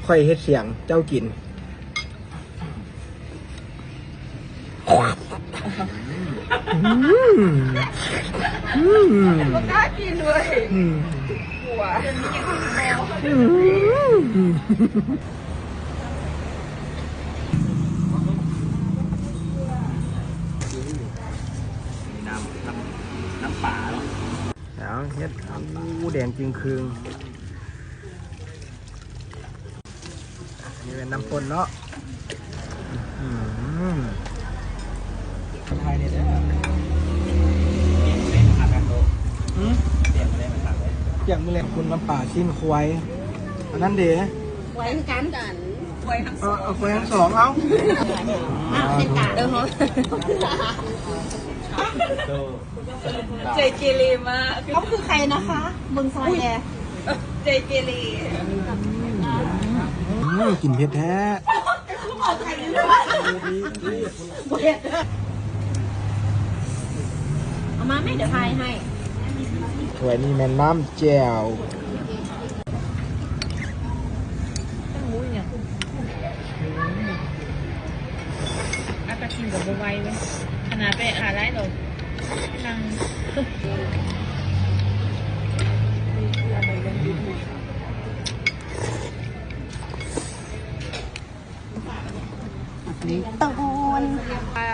ค่อยเฮ็ดเสียงเจ้ากินก็กล้ากินเลยหัวน้ำป่าเนาะ แล้วเฮ็ดแดงจริงคืงนี่เป็นน้ำปนเนาะไทยเนี่ยเด้ออย่างมือแรงคุณน้ำป่าชิ้นควายอันนั้นเด้ไว้กันไว้ทั้งสอง เอาควายทั้งสองเอา เป็นกาเด้อฮะเจเกเรมากเขาคือใครนะคะมึงซอยแอเจเกเร กินเผ็ดแท้เอามาไม่เดี๋ยวทายให้ถ้วยนี้แม่น้ำแจ่วอาจจะกินกับบัวไว้เว้ยขนาดไปหาไรหรอกนั่งตะโกน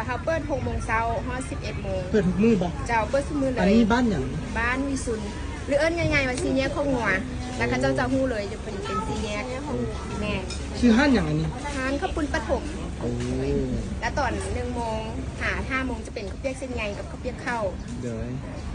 เขาเปิด6 โมงเช้าฮอด11 โมง เปิดทุกมือบ่ เจ้าเปิดทุกมื้อเลย อันนี้บ้านอย่าง บ้านวิสุนหรือเอิ้นง่ายๆว่าซีแยกข้าวงัวแล้วก็เจ้าฮู้เลยจะเป็นซีแยกแม่ ชื่อห้านอย่างอันนี้ ทานข้าวปุ้นปฐม โอ้ แล้วตอน1 โมงหา5 โมงจะเป็นข้าวเปียกเส้นใหญ่กับข้าวเปียกข้าว เดี๋ยว